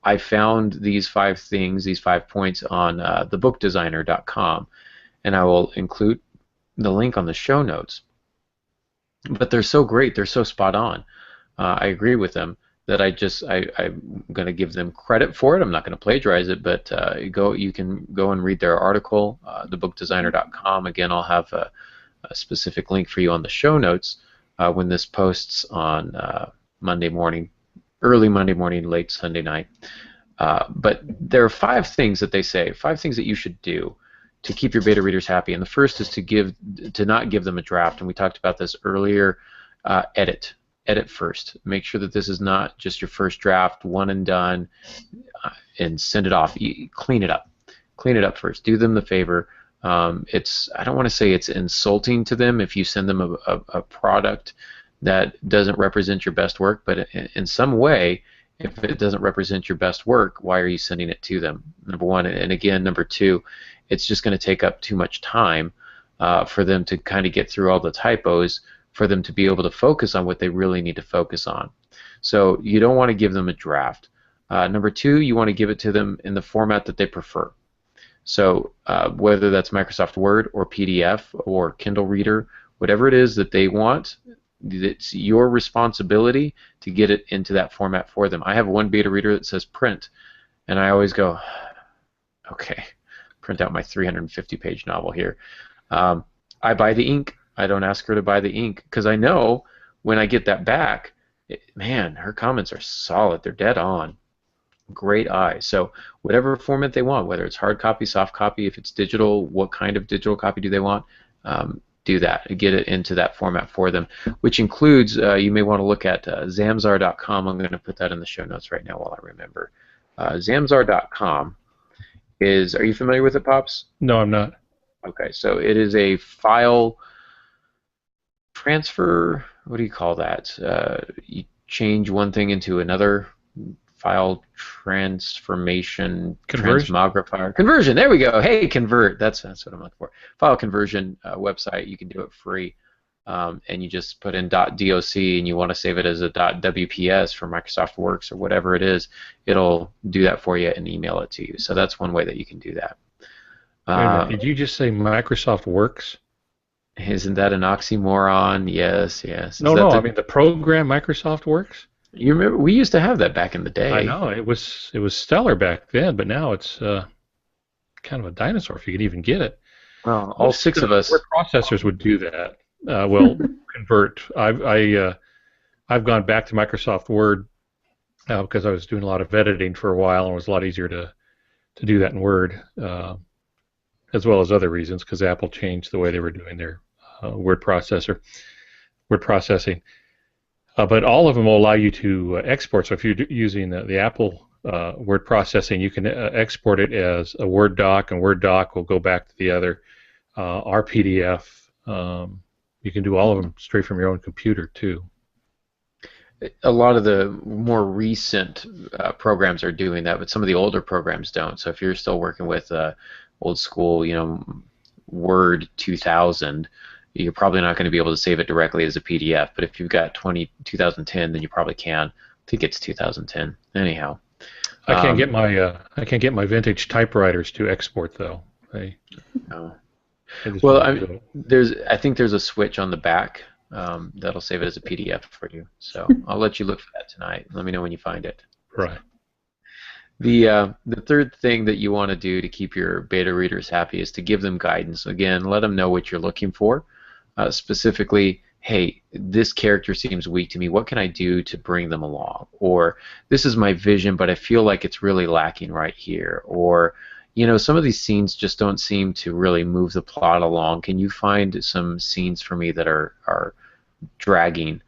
[SPEAKER 1] I found these 5 things, these 5 points on thebookdesigner.com, and I will include the link on the show notes. But they're so great, they're so spot on. I agree with them that I'm going to give them credit for it. I'm not going to plagiarize it, but you can go and read their article, thebookdesigner.com. Again, I'll have a specific link for you on the show notes when this posts on Monday morning, early Monday morning, late Sunday night. But there are 5 things that they say, 5 things that you should do to keep your beta readers happy. And the first is to not give them a draft. And we talked about this earlier. Edit first. Make sure that this is not just your first draft, one and done, and send it off. Clean it up. Clean it up first. Do them the favor. I don't want to say it's insulting to them if you send them a product that doesn't represent your best work, but in some way, if it doesn't represent your best work, why are you sending it to them? Number one, and again, number two, it's just going to take up too much time for them to kind of get through all the typos, for them to be able to focus on what they really need to focus on. So you don't want to give them a draft. Number two, you want to give it to them in the format that they prefer. So whether that's Microsoft Word or PDF or Kindle Reader, whatever it is that they want, it's your responsibility to get it into that format for them. I have one beta reader that says print, and I always go, okay, print out my 350-page novel here. I buy the ink. I don't ask her to buy the ink because I know when I get that back, man, her comments are solid. They're dead on. Great eye. So whatever format they want, whether it's hard copy, soft copy, if it's digital, what kind of digital copy do they want? Do that. Get it into that format for them, which includes, you may want to look at zamzar.com. I'm going to put that in the show notes right now while I remember. Zamzar.com is, are you familiar with it, Pops?
[SPEAKER 2] No, I'm not.
[SPEAKER 1] Okay, so it is a file transfer, what do you call that? You change one thing into another, file transformation, transmogrifier, conversion. There we go. Hey, convert. That's what I'm looking for. File conversion website. You can do it free, and you just put in .doc and you want to save it as a .wps for Microsoft Works or whatever it is. It'll do that for you and email it to you. So that's one way that you can do that.
[SPEAKER 2] Wait a minute, did you just say Microsoft Works?
[SPEAKER 1] Isn't that an oxymoron? Yes, yes.
[SPEAKER 2] No, I mean the program Microsoft Works.
[SPEAKER 1] You remember we used to have that back in the day.
[SPEAKER 2] I know it was stellar back then, but now it's kind of a dinosaur if you could even get it.
[SPEAKER 1] Well, all 6 of us.
[SPEAKER 2] Word processors would do that. Well, convert. I I've gone back to Microsoft Word because I was doing a lot of editing for a while, and it was a lot easier to do that in Word, as well as other reasons, because Apple changed the way they were doing their word processing. But all of them will allow you to export. So if you're using the Apple word processing, you can export it as a Word doc, and Word doc will go back to the other RPDF. You can do all of them straight from your own computer too.
[SPEAKER 1] A lot of the more recent programs are doing that, but some of the older programs don't. So if you're still working with old school, Word 2000, you're probably not going to be able to save it directly as a PDF. But if you've got 2010, then you probably can. I think it's 2010. Anyhow,
[SPEAKER 2] I can't get my vintage typewriters to export though.
[SPEAKER 1] Oh.
[SPEAKER 2] Well,
[SPEAKER 1] I think there's a switch on the back that'll save it as a PDF for you. So I'll let you look for that tonight. Let me know when you find it.
[SPEAKER 2] Right.
[SPEAKER 1] The third thing that you want to do to keep your beta readers happy is to give them guidance. Again, let them know what you're looking for. Specifically, hey, this character seems weak to me. What can I do to bring them along? Or this is my vision, but I feel like it's really lacking right here. Or some of these scenes just don't seem to really move the plot along. Can you find some scenes for me that are dragging?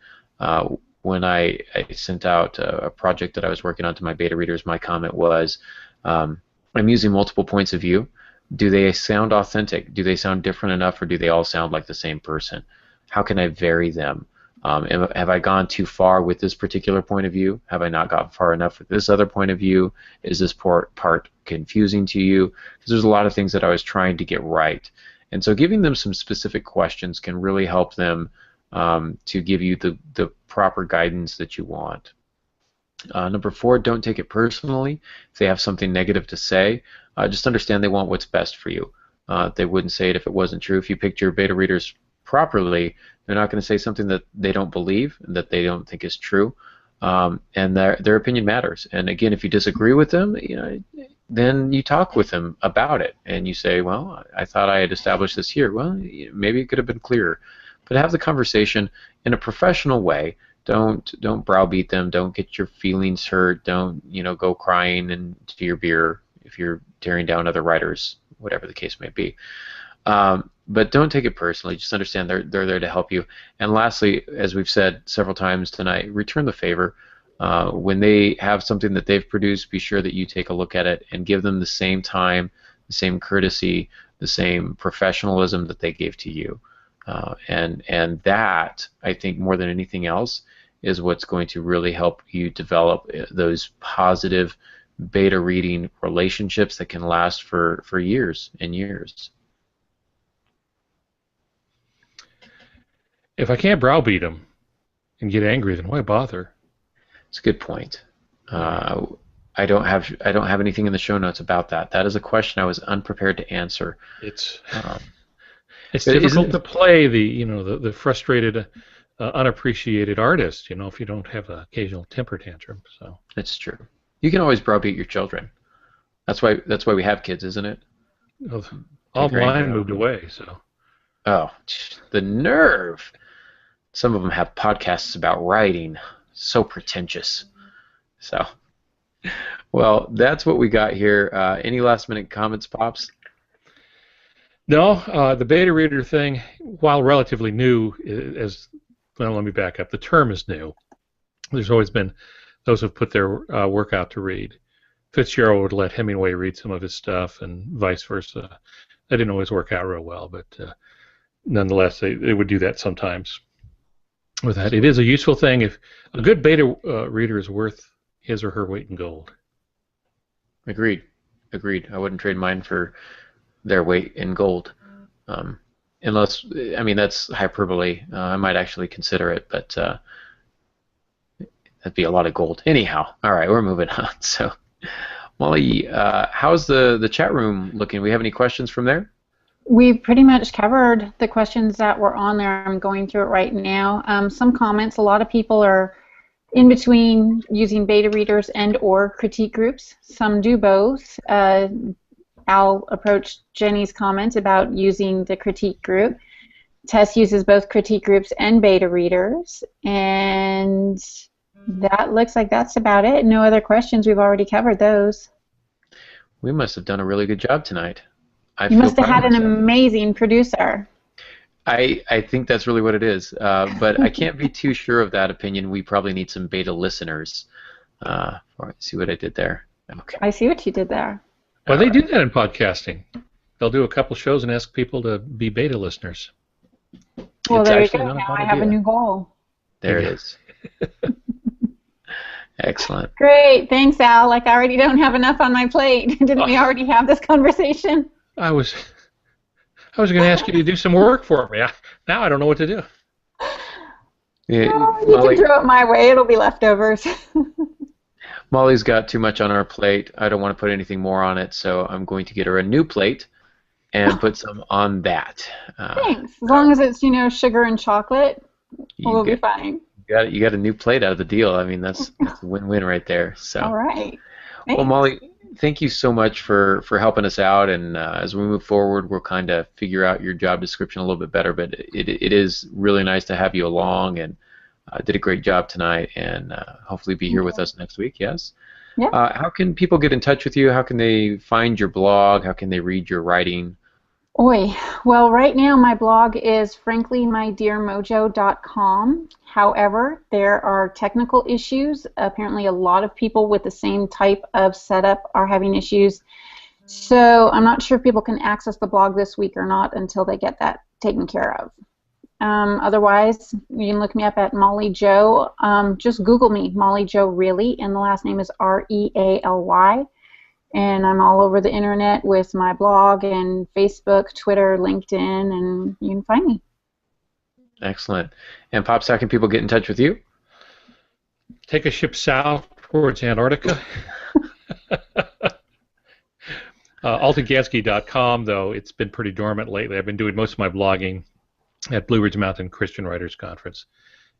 [SPEAKER 1] When I sent out a project that I was working on to my beta readers, my comment was, I'm using multiple points of view. Do they sound authentic? Do they sound different enough, or do they all sound like the same person? How can I vary them? Have I gone too far with this particular point of view? Have I not gotten far enough with this other point of view? Is this part confusing to you? Because there's a lot of things that I was trying to get right. And so giving them some specific questions can really help them to give you the proper guidance that you want. Number 4, don't take it personally. If they have something negative to say, just understand they want what's best for you. They wouldn't say it if it wasn't true. If you picked your beta readers properly, they're not going to say something that they don't believe and that they don't think is true. And their opinion matters. And again, if you disagree with them, then you talk with them about it, and you say, well, I thought I had established this here. Well, maybe it could have been clearer. But have the conversation in a professional way. Don't browbeat them. Don't get your feelings hurt. Don't go crying into your beer if you're tearing down other writers, whatever the case may be. But don't take it personally. Just understand they're there to help you. And lastly, as we've said several times tonight, return the favor. When they have something that they've produced, be sure that you take a look at it and give them the same time, the same courtesy, the same professionalism that they gave to you. And that, I think, more than anything else, is what's going to really help you develop those positive beta reading relationships that can last for years and years.
[SPEAKER 2] If I can't browbeat them and get angry, then why bother?
[SPEAKER 1] It's a good point. I don't have anything in the show notes about that. That is a question I was unprepared to answer.
[SPEAKER 2] It's difficult to play the frustrated, unappreciated artist, if you don't have an occasional temper tantrum. So
[SPEAKER 1] it's true. You can always browbeat your children. That's why we have kids, isn't it?
[SPEAKER 2] All mine moved away. So.
[SPEAKER 1] Oh, the nerve! Some of them have podcasts about writing. So pretentious. So, well, that's what we got here. Any last-minute comments, Pops?
[SPEAKER 2] No, the beta reader thing, while relatively new, let me back up. The term is new. There's always been those who've put their work out to read. Fitzgerald would let Hemingway read some of his stuff, and vice versa. That didn't always work out real well, but nonetheless, they would do that sometimes. With that, it is a useful thing. If a good beta reader is worth his or her weight in gold.
[SPEAKER 1] Agreed. I wouldn't trade mine for their weight in gold, unless, I mean, that's hyperbole. I might actually consider it, but that'd be a lot of gold. Anyhow, all right, we're moving on. So, Molly, how's the chat room looking? We have any questions from there?
[SPEAKER 3] We've pretty much covered the questions that were on there. I'm going through it right now. Some comments. A lot of people are in between using beta readers and or critique groups. Some do both. I'll approach Jenny's comment about using the critique group. Tess uses both critique groups and beta readers, and that looks like that's about it. No other questions. We've already covered those.
[SPEAKER 1] We must have done a really good job tonight. I
[SPEAKER 3] You
[SPEAKER 1] feel
[SPEAKER 3] must have
[SPEAKER 1] proud
[SPEAKER 3] had
[SPEAKER 1] of
[SPEAKER 3] an
[SPEAKER 1] myself.
[SPEAKER 3] amazing producer.
[SPEAKER 1] I think that's really what it is, but I can't be too sure of that opinion. We probably need some beta listeners. See what I did there? Okay.
[SPEAKER 3] I see what you did there.
[SPEAKER 2] Well,
[SPEAKER 1] All
[SPEAKER 2] they do
[SPEAKER 1] right.
[SPEAKER 2] that in podcasting. They'll do a couple shows and ask people to be beta listeners.
[SPEAKER 3] Well,
[SPEAKER 1] It's
[SPEAKER 3] there you
[SPEAKER 1] actually
[SPEAKER 3] go.
[SPEAKER 1] not a
[SPEAKER 3] Now
[SPEAKER 1] bad
[SPEAKER 3] I have a
[SPEAKER 1] idea.
[SPEAKER 3] new goal.
[SPEAKER 1] There it
[SPEAKER 2] Yeah.
[SPEAKER 1] is. Excellent.
[SPEAKER 3] Great. Thanks, Al. Like, I already don't have enough on my plate. Didn't we
[SPEAKER 2] Oh,
[SPEAKER 3] already have this conversation?
[SPEAKER 2] I was going to ask you to do some work for me. Now I don't know what to do.
[SPEAKER 1] Yeah,
[SPEAKER 3] Oh, you can throw it my way. It'll be leftovers.
[SPEAKER 1] Molly's got too much on our plate. I don't want to put anything more on it, so I'm going to get her a new plate and put some on that.
[SPEAKER 3] Thanks. As long as it's, sugar and chocolate,
[SPEAKER 1] You
[SPEAKER 3] we'll be
[SPEAKER 1] get,
[SPEAKER 3] fine.
[SPEAKER 1] you got a new plate out of the deal. I mean, that's a win-win right there. So.
[SPEAKER 3] All right.
[SPEAKER 1] Well,
[SPEAKER 3] Thanks.
[SPEAKER 1] Molly, thank you so much for helping us out, and as we move forward, we'll kind of figure out your job description a little bit better, but it is really nice to have you along, and did a great job tonight, and hopefully be here with us next week, yes?
[SPEAKER 3] Yeah.
[SPEAKER 1] How can people get in touch with you? How can they find your blog? How can they read your writing?
[SPEAKER 3] Oi. Well, right now my blog is franklymydearmojo.com. However, there are technical issues. Apparently a lot of people with the same type of setup are having issues. So I'm not sure if people can access the blog this week or not until they get that taken care of. Otherwise, you can look me up at Molly Jo. Just Google me, Molly Jo Really, and the last name is Realy. And I'm all over the internet with my blog and Facebook, Twitter, LinkedIn, and you can find me.
[SPEAKER 1] Excellent. And Pops, how can people get in touch with you?
[SPEAKER 2] Take a ship south towards Antarctica. Altongansky.com, though, it's been pretty dormant lately. I've been doing most of my blogging at Blue Ridge Mountain Christian Writers Conference.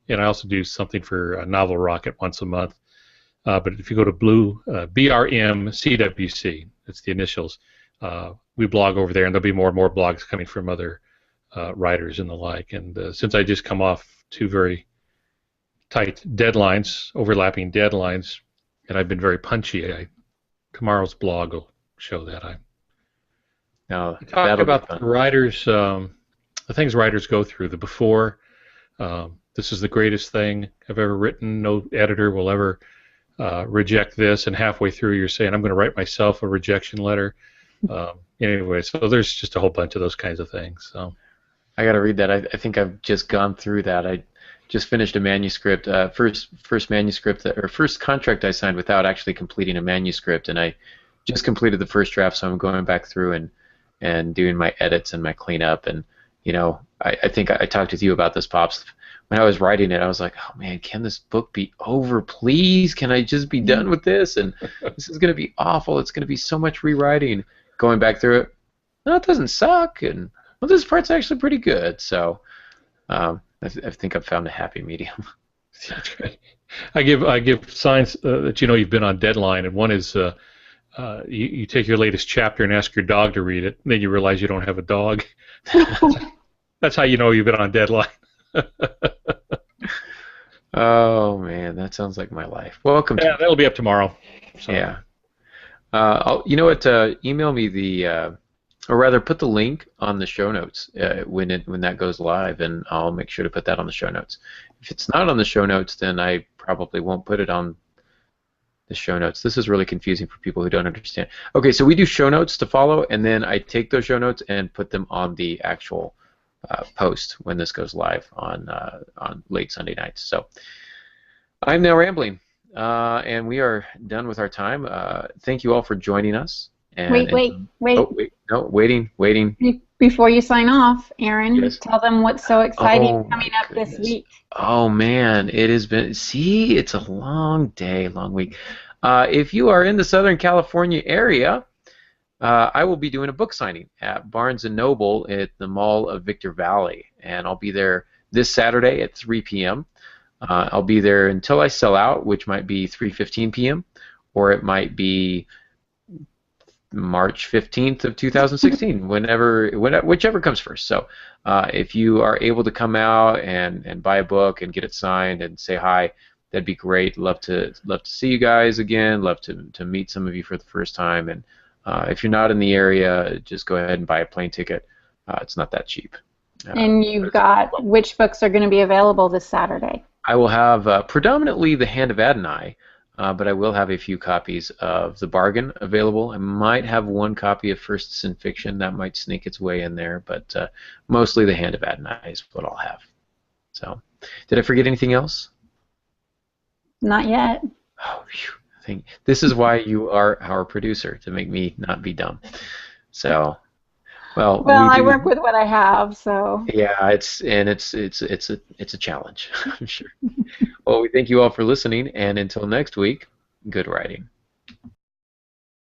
[SPEAKER 2] And I also do something for Novel Rocket once a month. But if you go to BRMCWC, it's the initials, we blog over there, and there'll be more and more blogs coming from other writers and the like. And since I just come off two very tight deadlines, overlapping deadlines, and I've been very punchy, tomorrow's blog will show that.
[SPEAKER 1] No,
[SPEAKER 2] Talk
[SPEAKER 1] that'll
[SPEAKER 2] about
[SPEAKER 1] be fun.
[SPEAKER 2] the writers, the things writers go through, the before. This is the greatest thing I've ever written. No editor will ever reject this, and halfway through you're saying, I'm going to write myself a rejection letter. Anyway, so there's just a whole bunch of those kinds of things. So
[SPEAKER 1] I got to read that. I think I've just gone through that. I just finished a manuscript, first manuscript, or first contract I signed without actually completing a manuscript, and I just completed the first draft, so I'm going back through and doing my edits and my cleanup. And I think I talked with you about this, Pops. When I was writing it, I was like, oh man, can this book be over, please? Can I just be done with this? And this is going to be awful. It's going to be so much rewriting. Going back through it, no, it doesn't suck, and well, this part's actually pretty good. So I think I've found a happy medium.
[SPEAKER 2] I give signs that you've been on deadline, and one is you take your latest chapter and ask your dog to read it, and then you realize you don't have a dog. That's how you know you've been on deadline.
[SPEAKER 1] Oh man, that sounds like my life. Welcome
[SPEAKER 2] Yeah,
[SPEAKER 1] to
[SPEAKER 2] that'll be up tomorrow. So.
[SPEAKER 1] yeah. You know what? Email me or rather, put the link on the show notes when that goes live, and I'll make sure to put that on the show notes. If it's not on the show notes, then I probably won't put it on the show notes. This is really confusing for people who don't understand. Okay, so we do show notes to follow, and then I take those show notes and put them on the actual post when this goes live on late Sunday nights. So I'm now rambling, and we are done with our time. Thank you all for joining us. And,
[SPEAKER 3] Wait.
[SPEAKER 1] Oh, wait. No, waiting.
[SPEAKER 3] Before you sign off, Aaron,
[SPEAKER 1] Yes.
[SPEAKER 3] tell them what's so exciting
[SPEAKER 1] Oh,
[SPEAKER 3] coming
[SPEAKER 1] my
[SPEAKER 3] up this
[SPEAKER 1] goodness.
[SPEAKER 3] week.
[SPEAKER 1] Oh man, it has been. See, it's a long day, long week. If you are in the Southern California area, I will be doing a book signing at Barnes & Noble at the Mall of Victor Valley, and I'll be there this Saturday at 3 p.m. I'll be there until I sell out, which might be 3:15 p.m., or it might be March 15th of 2016, whichever comes first. So if you are able to come out and buy a book and get it signed and say hi, that'd be great. Love to see you guys again. Love to meet some of you for the first time. And if you're not in the area, just go ahead and buy a plane ticket. It's not that cheap.
[SPEAKER 3] And you've got which books are going to be available this Saturday?
[SPEAKER 1] I will have predominantly The Hand of Adonai, but I will have a few copies of The Bargain available. I might have one copy of First Sin Fiction that might sneak its way in there, but mostly The Hand of Adonai is what I'll have. So, did I forget anything else?
[SPEAKER 3] Not yet.
[SPEAKER 1] Oh, phew. This is why you are our producer, to make me not be dumb. So, well,
[SPEAKER 3] I work with what I have, so.
[SPEAKER 1] Yeah, it's a challenge, I'm sure. Well, we thank you all for listening, and until next week, good writing.